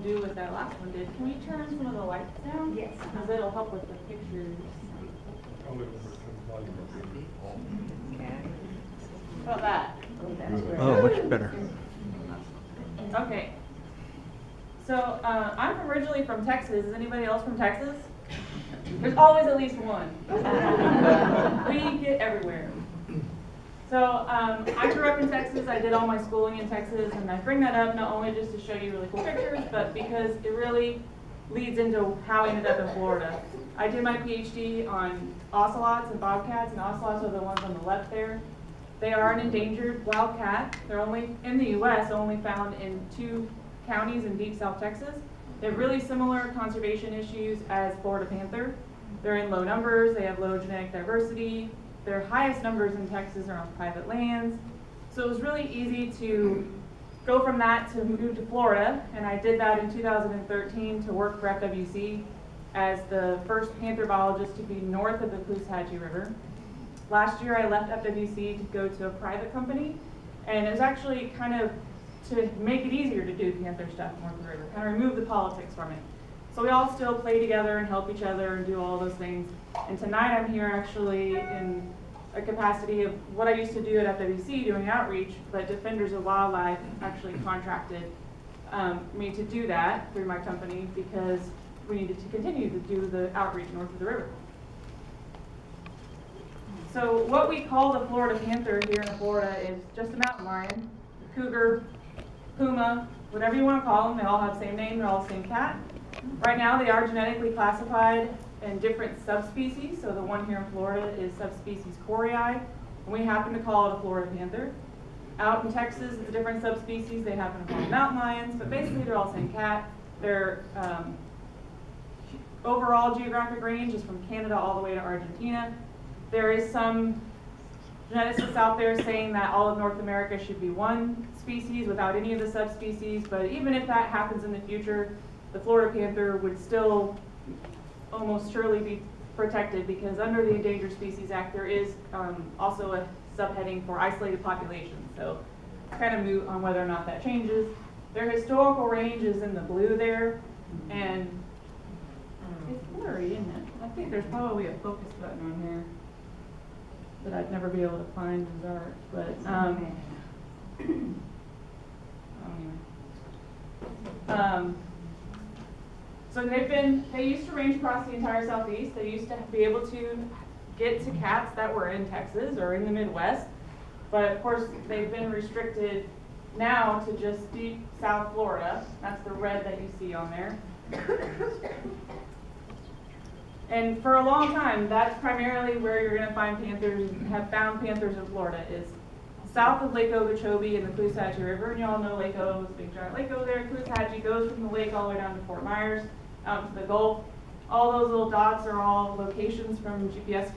won't do what that last one did. Can we turn some of the lights down? Yes. Because it'll help with the pictures. How about that? Oh, much better. Okay. So I'm originally from Texas. Is anybody else from Texas? There's always at least one. We get everywhere. So I grew up in Texas. I did all my schooling in Texas, and I bring that up not only just to show you really cool pictures, but because it really leads into how I ended up in Florida. I did my PhD on ocelots and bobcats, and ocelots are the ones on the left there. They are an endangered wild cat. They're only in the U.S., only found in 2 counties in deep South Texas. They have really similar conservation issues as Florida Panther. They're in low numbers, they have low genetic diversity. Their highest numbers in Texas are on private lands. So it was really easy to go from that to move to Florida, and I did that in 2013 to work for FWC as the first panther biologist to be north of the Coexisting River. Last year I left FWC to go to a private company, and it was actually kind of to make it easier to do panther stuff north of the river, kind of remove the politics from it. So we all still play together and help each other and do all those things. And tonight I'm here actually in a capacity of what I used to do at FWC doing outreach, but Defenders of Wildlife actually contracted me to do that through my company because we needed to continue to do the outreach north of the river. So what we call the Florida Panther here in Florida is just a mountain lion, cougar, puma, whatever you want to call them. They all have the same name, they're all the same cat. Right now they are genetically classified in different subspecies. So the one here in Florida is subspecies Kornii, and we happen to call it a Florida Panther. Out in Texas, it's a different subspecies. They happen to call them mountain lions, but basically they're all the same cat. Their overall geographic range is from Canada all the way to Argentina. There is some geneticists out there saying that all of North America should be one species without any of the subspecies, but even if that happens in the future, the Florida Panther would still almost surely be protected because under the Endangered Species Act there is also a subheading for isolated populations, so it's kind of moot on whether or not that changes. Their historical range is in the blue there, and it's blurry, isn't it? I think there's probably a focus button on here that I'd never be able to find in the dark, but so they used to range across the entire Southeast. They used to be able to get to cats that were in Texas or in the Midwest, but of course they've been restricted now to just deep South Florida. That's the red that you see on there. And for a long time, that's primarily where you're going to find panthers, have found panthers in Florida, is south of Lake Okeechobee and the Coexisting River. And you all know Lake O, it's a big giant lake over there. Coexisting goes from the lake all the way down to Fort Myers, out to the Gulf. All those little dots are all locations from GPS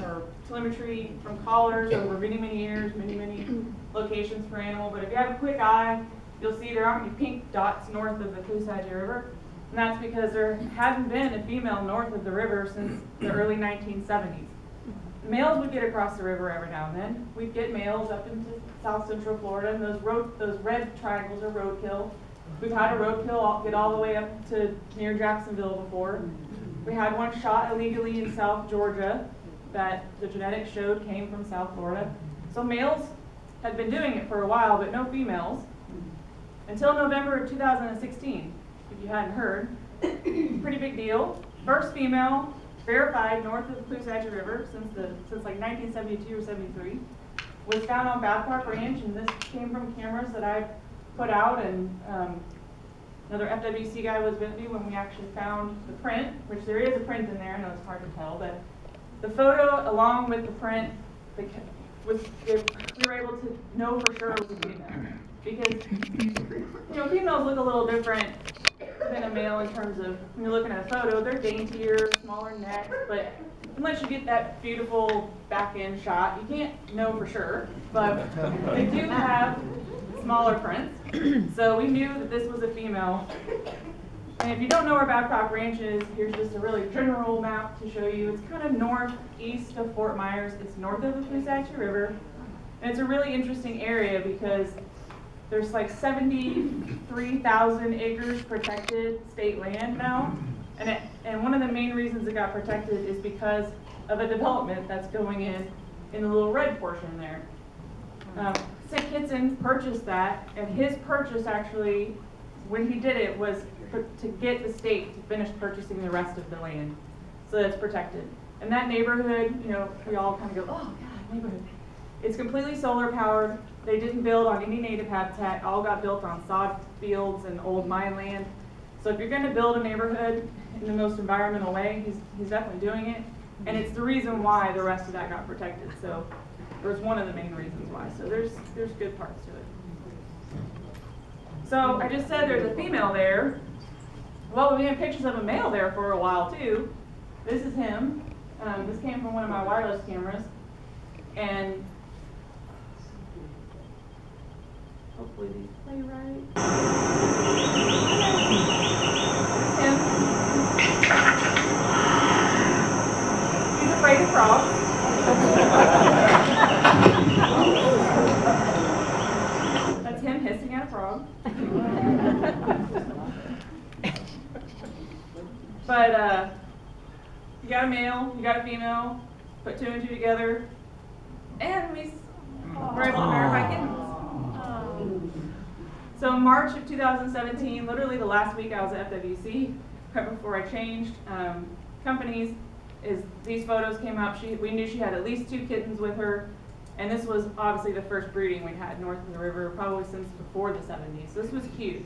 or telemetry from collars over many, many years, many locations per animal. But if you have a quick eye, you'll see there aren't any pink dots north of the Coexisting River. And that's because there hadn't been a female north of the river since the early 1970s. Males would get across the river every now and then. We'd get males up into south central Florida, and those red triangles are roadkill. We've had a roadkill get all the way up to near Jacksonville before. We had one shot illegally in South Georgia that the genetics showed came from South Florida. So males had been doing it for a while, but no females until November of 2016. If you hadn't heard, pretty big deal. First female verified north of the Coexisting River since like 1972 or 73 was found on Babcock Ranch, and this came from cameras that I put out, and another FWC guy was with me when we actually found the print, which there is a print in there. I know it's hard to tell, but the photo along with the print, we were able to know for sure it was a female, because females look a little different than a male in terms of, when you're looking at a photo, they're daintier, smaller neck, but unless you get that beautiful back end shot, you can't know for sure. But they do have smaller prints, so we knew that this was a female. And if you don't know where Babcock Ranch is, here's just a really general map to show you. It's kind of northeast of Fort Myers. It's north of the Coexisting River, and it's a really interesting area because There's like 73,000 acres protected state land now. And one of the main reasons it got protected is because of a development that's going in the little red portion there. St. Kitson purchased that, and his purchase actually, when he did it, was to get the state to finish purchasing the rest of the land so that it's protected. And that neighborhood, you know, we all kind of go, oh God, neighborhood. It's completely solar powered. They didn't build on any native habitat. All got built on sod fields and old mine land. So if you're going to build a neighborhood in the most environmental way, he's definitely doing it. And it's the reason why the rest of that got protected. So there's one of the main reasons why. So there's good parts to it. So I just said there's a female there. Well, we had pictures of a male there for a while too. This is him. This came from one of my wireless cameras. And hopefully these play right. Him. He's afraid of frogs. That's him hissing at a frog. But you got a male, you got a female, put 2 and 2 together, and we were able to verify kittens. So March of 2017, literally the last week I was at FWC, right before I changed companies, these photos came up. We knew she had at least 2 kittens with her, and this was obviously the first breeding we'd had north of the river, probably since before the 70s. So this was huge.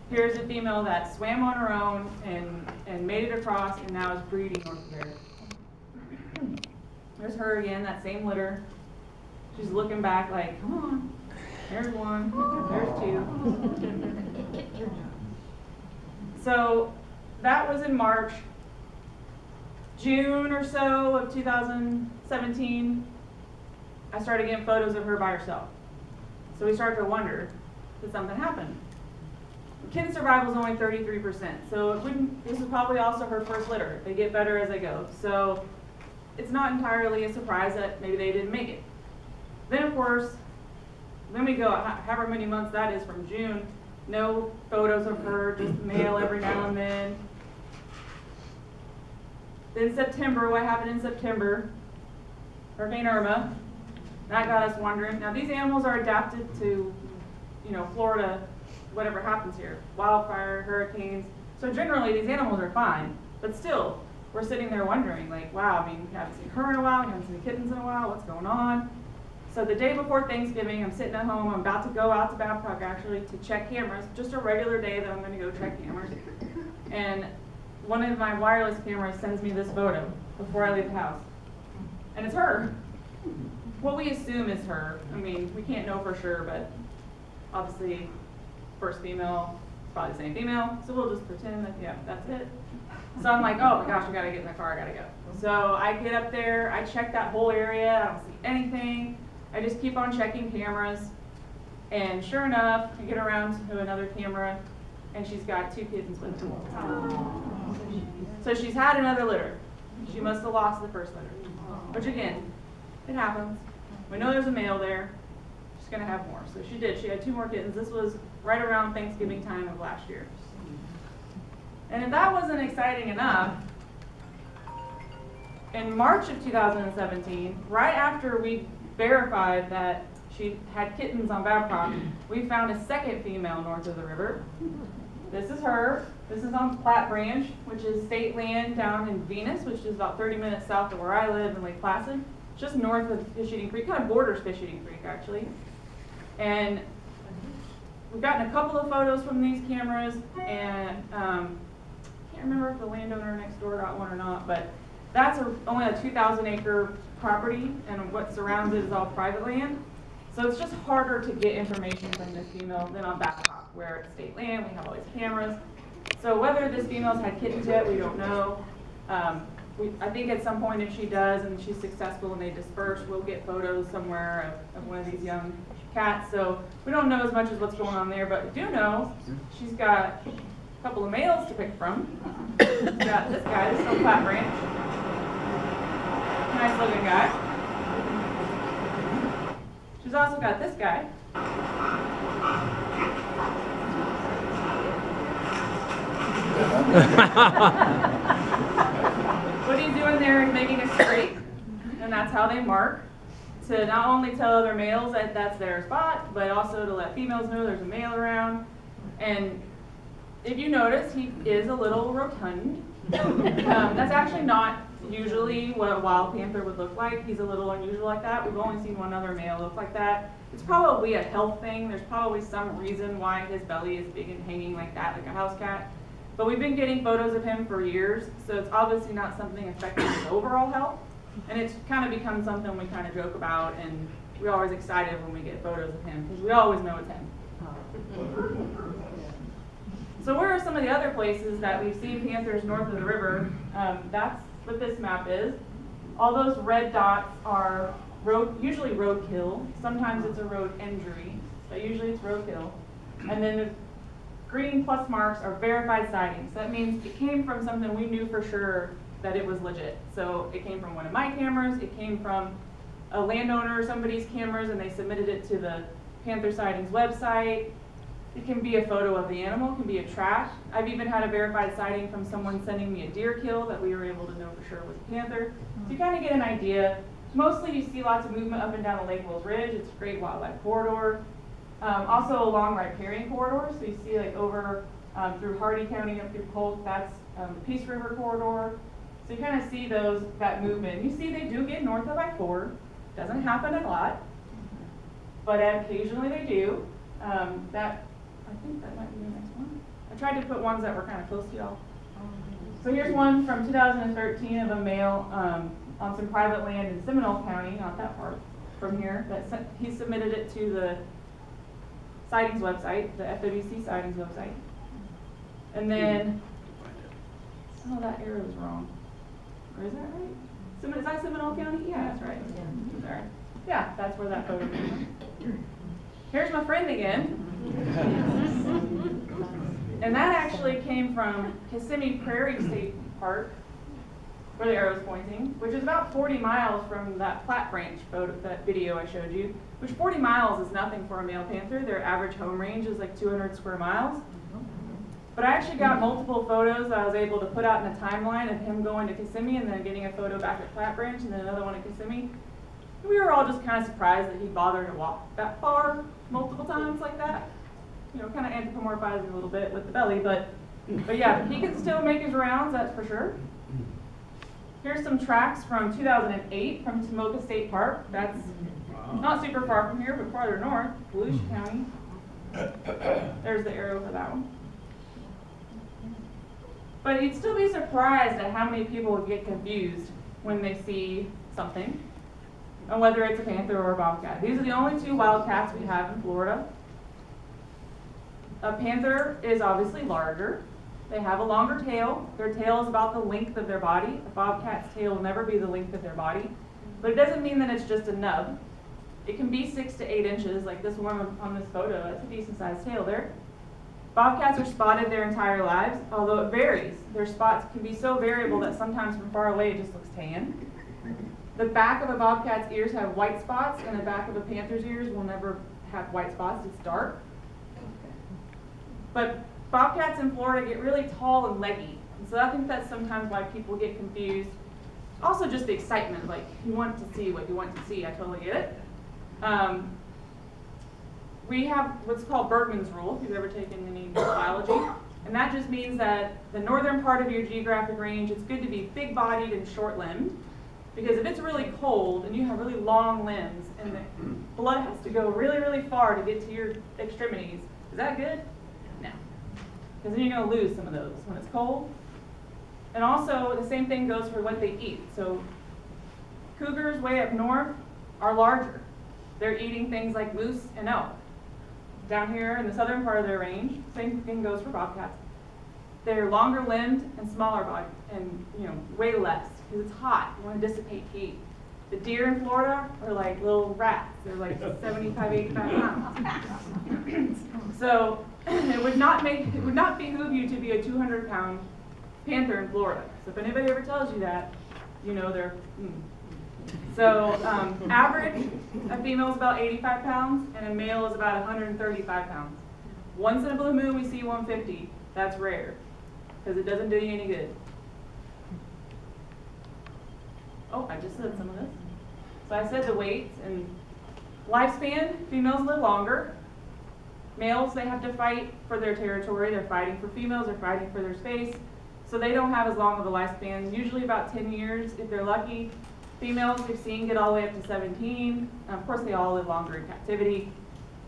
Here's a female that swam on her own and made it across, and now is breeding north of there. There's her again, that same litter. She's looking back like, come on. There's 1, there's 2. So that was in March. June or so of 2017, I started getting photos of her by herself. So we started to wonder, did something happen? Kitten survival is only 33%, so this is probably also her first litter. They get better as they go. So it's not entirely a surprise that maybe they didn't make it. Then of course, then we go however many months that is from June, no photos of her, just mail every now and then. Then September, what happened in September? Hurricane Irma. That got us wondering. Now these animals are adapted to, you know, Florida, whatever happens here. Wildfire, hurricanes. So generally these animals are fine. But still, we're sitting there wondering, like, wow, I mean, we haven't seen her in a while, we haven't seen the kittens in a while, what's going on? So the day before Thanksgiving, I'm sitting at home, I'm about to go out to Babcock actually to check cameras, just a regular day that I'm gonna go check cameras. And one of my wireless cameras sends me this photo before I leave the house. And it's her. What we assume is her. I mean, we can't know for sure, but obviously, first female, probably the same female, so we'll just pretend that, yeah, that's it. So I'm like, oh my gosh, I gotta get in the car, I gotta go. So I get up there, I check that whole area, I don't see anything. I just keep on checking cameras, and sure enough, I get around to another camera, and she's got 2 kittens with her. So she's had another litter. She must have lost the first litter, which again, it happens. We know there's a male there. She's gonna have more. So she did. She had 2 more kittens. This was right around Thanksgiving time of last year. And if that wasn't exciting enough, in March of 2017, right after we verified that she had kittens on Babcock, we found a second female north of the river. This is her. This is on Platte Branch, which is state land down in Venus, which is about 30 minutes south of where I live in Lake Placid, just north of Fish Eating Creek, kind of borders Fish Eating Creek actually. And we've gotten a couple of photos from these cameras, and I can't remember if the landowner next door got one or not, but that's only a 2,000 acre property, and what surrounds it is all private land. So it's just harder to get information from this female than on Babcock, where it's state land, we have all these cameras. So whether this female's had kittens yet, we don't know. I think at some point if she does and she's successful and they disperse, we'll get photos somewhere of one of these young cats. So we don't know as much as what's going on there, but we do know she's got a couple of males to pick from. She's got this guy, this is on Platte Branch. Nice looking guy. She's also got this guy. What he's doing there is making a scrape, and that's how they mark, to not only tell other males that that's their spot, but also to let females know there's a male around. And if you notice, he is a little rotund. That's actually not usually what a wild panther would look like. He's a little unusual like that. We've only seen one other male look like that. It's probably a health thing. There's probably some reason why his belly is big and hanging like that, like a house cat. But we've been getting photos of him for years, so it's obviously not something affecting his overall health. And it's kind of become something we kind of joke about, and we're always excited when we get photos of him, because we always know it's him. So where are some of the other places that we've seen panthers north of the river? That's what this map is. All those red dots are usually roadkill. Sometimes it's a road injury, but usually it's roadkill. And then the green plus marks are verified sightings. That means it came from something we knew for sure that it was legit. So it came from one of my cameras, it came from a landowner or somebody's cameras, and they submitted it to the Panther Sightings website. It can be a photo of the animal, it can be a trash. I've even had a verified sighting from someone sending me a deer kill that we were able to know for sure was a panther. So you kind of get an idea. Mostly you see lots of movement up and down the Lake Wills Ridge. It's a great wildlife corridor. Also along riparian corridors. So you see like over through Hardy County up through Polk, that's the Peace River corridor. So you kind of see that movement. You see they do get north of I-4. Doesn't happen a lot, but occasionally they do. I think that might be the next one. I tried to put ones that were kind of close to y'all. So here's one from 2013 of a male on some private land in Seminole County, not that far from here. But he submitted it to the sightings website, the FWC sightings website. And then, oh, that arrow is wrong. Or is that right? Is that Seminole County? Yeah, that's right. Sorry. Yeah, that's where that photo came from. Here's my friend again. And that actually came from Kissimmee Prairie State Park, where the arrow's pointing, which is about 40 miles from that Platte Branch photo, that video I showed you, which 40 miles is nothing for a male panther. Their average home range is like 200 square miles. But I actually got multiple photos that I was able to put out in a timeline of him going to Kissimmee and then getting a photo back at Platte Branch and then another one at Kissimmee. We were all just kind of surprised that he bothered to walk that far multiple times like that. You know, kind of anthropomorphizing a little bit with the belly, but yeah, he can still make his rounds, that's for sure. Here's some tracks from 2008 from Tomoka State Park. That's not super far from here, but farther north, Volusia County. There's the arrow for that one. But you'd still be surprised at how many people get confused when they see something, and whether it's a panther or a bobcat. These are the only two wildcats we have in Florida. A panther is obviously larger. They have a longer tail. Their tail is about the length of their body. A bobcat's tail will never be the length of their body. But it doesn't mean that it's just a nub. It can be 6 to 8 inches, like this one on this photo. That's a decent sized tail there. Bobcats are spotted their entire lives, although it varies. Their spots can be so variable that sometimes from far away it just looks tan. The back of a bobcat's ears have white spots, and the back of a panther's ears will never have white spots. It's dark. But bobcats in Florida get really tall and leggy, and so I think that's sometimes why people get confused. Also just the excitement, like you want to see what you want to see, I totally get it. We have what's called Bergman's rule, if you've ever taken any biology, and that just means that the northern part of your geographic range, it's good to be big-bodied and short-limbed, because if it's really cold and you have really long limbs and the blood has to go really, really far to get to your extremities, is that good? No. Because then you're going to lose some of those when it's cold. And also, the same thing goes for what they eat. So cougars way up north are larger. They're eating things like moose and elk. Down here in the southern part of their range, same thing goes for bobcats. They're longer limbed and smaller bodied, and way less because it's hot. You want to dissipate heat. The deer in Florida are like little rats. They're like 75, 85 pounds. So it would not behoove you to be a 200-pound panther in Florida. So if anybody ever tells you that, they're. So average, a female is about 85 pounds and a male is about 135 pounds. Once in a blue moon we see 150. That's rare. because it doesn't do you any good. Oh, I just said some of this. So I said the weight and lifespan, females live longer. Males, they have to fight for their territory. They're fighting for females, they're fighting for their space. So they don't have as long of a lifespan, usually about 10 years if they're lucky. Females we've seen get all the way up to 17. Of course, they all live longer in captivity.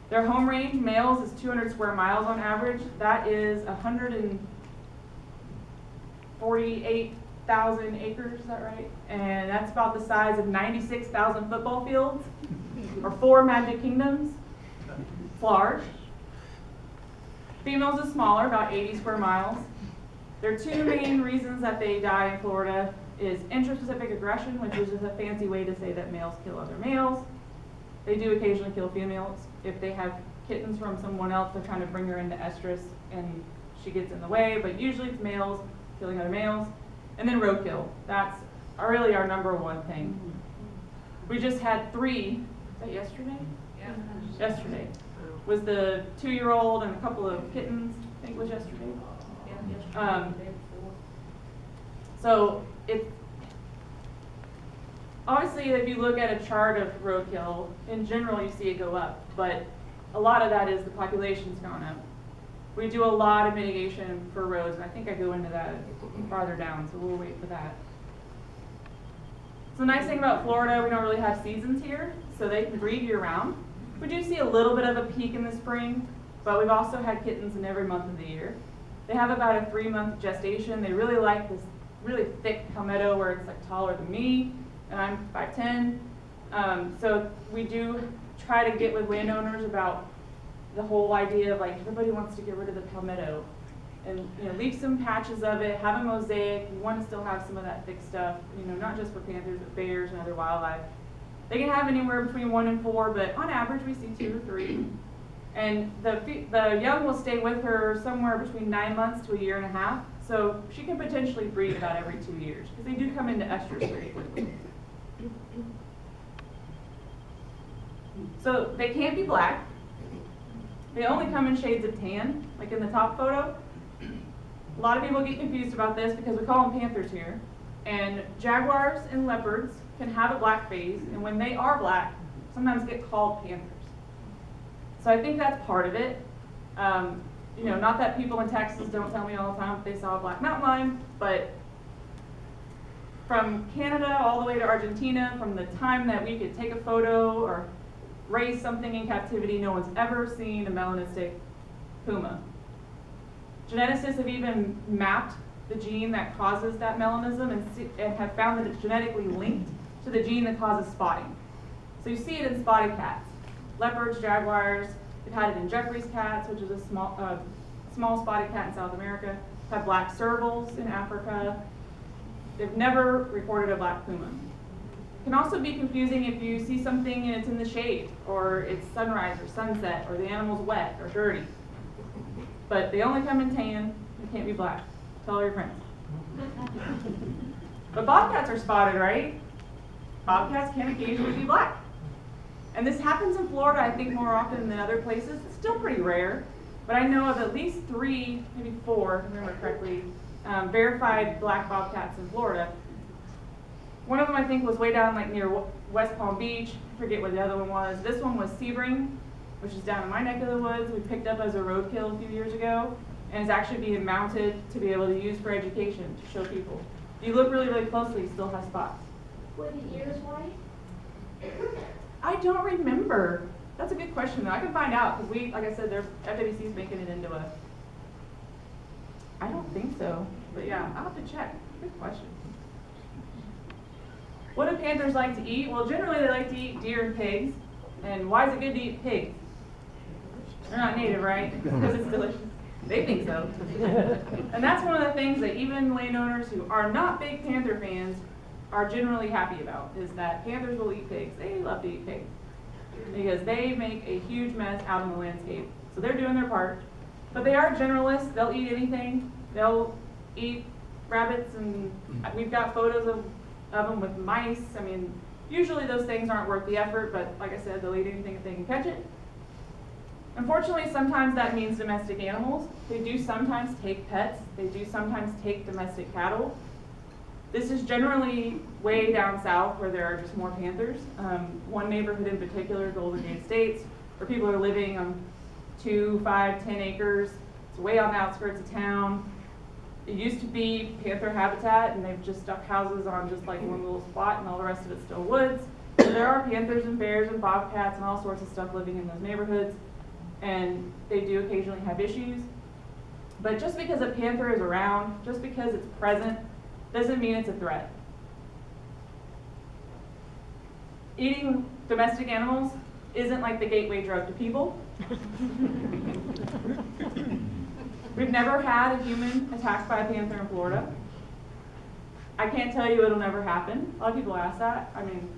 Their home range, males, is 200 square miles on average. That is 148,000 acres, is that right? And that's about the size of 96,000 football fields, or 4 Magic Kingdoms. It's large. Females is smaller, about 80 square miles. There are 2 main reasons that they die in Florida is intraspecific aggression, which is just a fancy way to say that males kill other males. They do occasionally kill females. If they have kittens from someone else, they're trying to bring her into estrus and she gets in the way, but usually it's males killing other males. And then roadkill. That's really our #1 thing. We just had 3, is that yesterday? Yeah. Yesterday. Was the 2-year-old and a couple of kittens, I think was yesterday. So obviously if you look at a chart of roadkill, in general you see it go up, but a lot of that is the population's gone up. We do a lot of mitigation for roads, and I think I go into that farther down, so we'll wait for that. So the nice thing about Florida, we don't really have seasons here, so they can breed year round. We do see a little bit of a peak in the spring, but we've also had kittens in every month of the year. They have about a 3-month gestation. They really like this really thick palmetto where it's like taller than me, and I'm 5'10". So we do try to get with landowners about the whole idea of like everybody wants to get rid of the palmetto, and leave some patches of it, have a mosaic. You want to still have some of that thick stuff, not just for panthers but bears and other wildlife. They can have anywhere between 1 and 4, but on average we see 2 or 3. And the young will stay with her somewhere between 9 months to 1.5 years. So she can potentially breed about every 2 years because they do come into estrus very quickly. So they can't be black. They only come in shades of tan, like in the top photo. A lot of people get confused about this because we call them panthers here. And jaguars and leopards can have a black phase, and when they are black, sometimes get called panthers. So I think that's part of it. Not that people in Texas don't tell me all the time if they saw a black mountain lion, but from Canada all the way to Argentina, from the time that we could take a photo or raise something in captivity, no one's ever seen a melanistic puma. Geneticists have even mapped the gene that causes that melanism and have found that it's genetically linked to the gene that causes spotting. So you see it in spotted cats, leopards, jaguars. They've had it in Jeffrey's cats, which is a small spotted cat in South America. Have black servals in Africa. They've never reported a black puma. It can also be confusing if you see something and it's in the shade, or it's sunrise or sunset, or the animal's wet or dirty. But they only come in tan. They can't be black. Tell all your friends. But bobcats are spotted, right? Bobcats can occasionally be black. And this happens in Florida, I think, more often than other places. It's still pretty rare, but I know of at least 3, maybe 4, if I remember correctly, verified black bobcats in Florida. One of them, I think, was way down like near West Palm Beach. I forget what the other one was. This one was Sebring, which is down in my neck of the woods. We picked up as a roadkill a few years ago, and it's actually being mounted to be able to use for education to show people. If you look really, really closely, it still has spots. Were the ears white? I don't remember. That's a good question, though. I can find out, because like I said, FDOT's making it into a... I don't think so, but yeah, I'll have to check. Good question. What do panthers like to eat? Well, generally they like to eat deer and pigs. And why is it good to eat pigs? They're not native, right? Because it's delicious. They think so. And that's one of the things that even landowners who are not big panther fans are generally happy about, is that panthers will eat pigs. They love to eat pigs because they make a huge mess out in the landscape. So they're doing their part. But they are generalists. They'll eat anything. They'll eat rabbits, and we've got photos of them with mice. I mean, usually those things aren't worth the effort, but like I said, they'll eat anything if they can catch it. Unfortunately, sometimes that means domestic animals. They do sometimes take pets. They do sometimes take domestic cattle. This is generally way down south where there are just more panthers. One neighborhood in particular, Golden Gate Estates, where people are living on 2, 5, 10 acres. It's way on the outskirts of town. It used to be panther habitat, and they've just stuck houses on just like one little spot, and all the rest of it's still woods. So there are panthers and bears and bobcats and all sorts of stuff living in those neighborhoods, and they do occasionally have issues. But just because a panther is around, just because it's present, doesn't mean it's a threat. Eating domestic animals isn't like the gateway drug to people. We've never had a human attacked by a panther in Florida. I can't tell you it'll never happen. A lot of people ask that. I mean,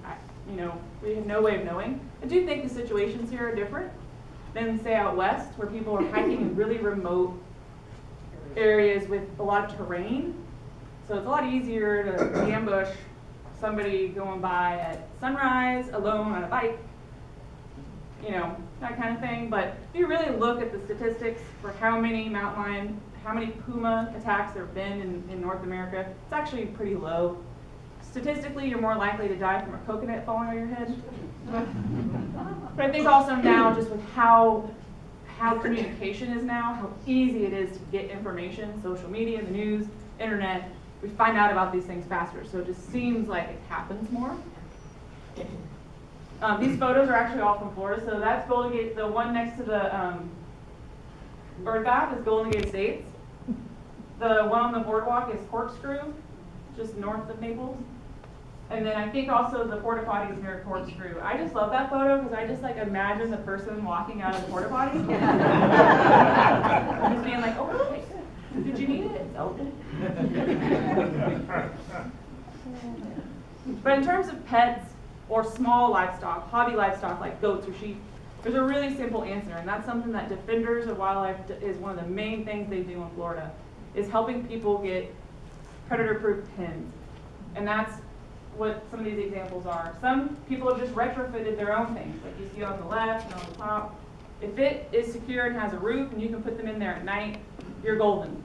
we have no way of knowing. I do think the situations here are different than, say, out west, where people are hiking in really remote areas with a lot of terrain. So it's a lot easier to ambush somebody going by at sunrise, alone on a bike, that kind of thing. But if you really look at the statistics for how many mountain lion, how many puma attacks there have been in North America, it's actually pretty low. Statistically, you're more likely to die from a coconut falling on your head. But I think also now, just with how communication is now, how easy it is to get information, social media, the news, internet, we find out about these things faster. So it just seems like it happens more. These photos are actually all from Florida. So that's Golden Gate. The one next to the bird bath is Golden Gate Estates. The one on the boardwalk is Corkscrew, just north of Naples. And then I think also the porta potty is near Corkscrew. I just love that photo because I just like imagine the person walking out of the porta potty. Just being like, oh, okay, did you need it? It's open. But in terms of pets or small livestock, hobby livestock like goats or sheep, there's a really simple answer, and that's something that Defenders of Wildlife is one of the main things they do in Florida, is helping people get predator-proof pens. And that's what some of these examples are. Some people have just retrofitted their own things, like you see on the left and on the top. If it is secure and has a roof and you can put them in there at night, you're golden.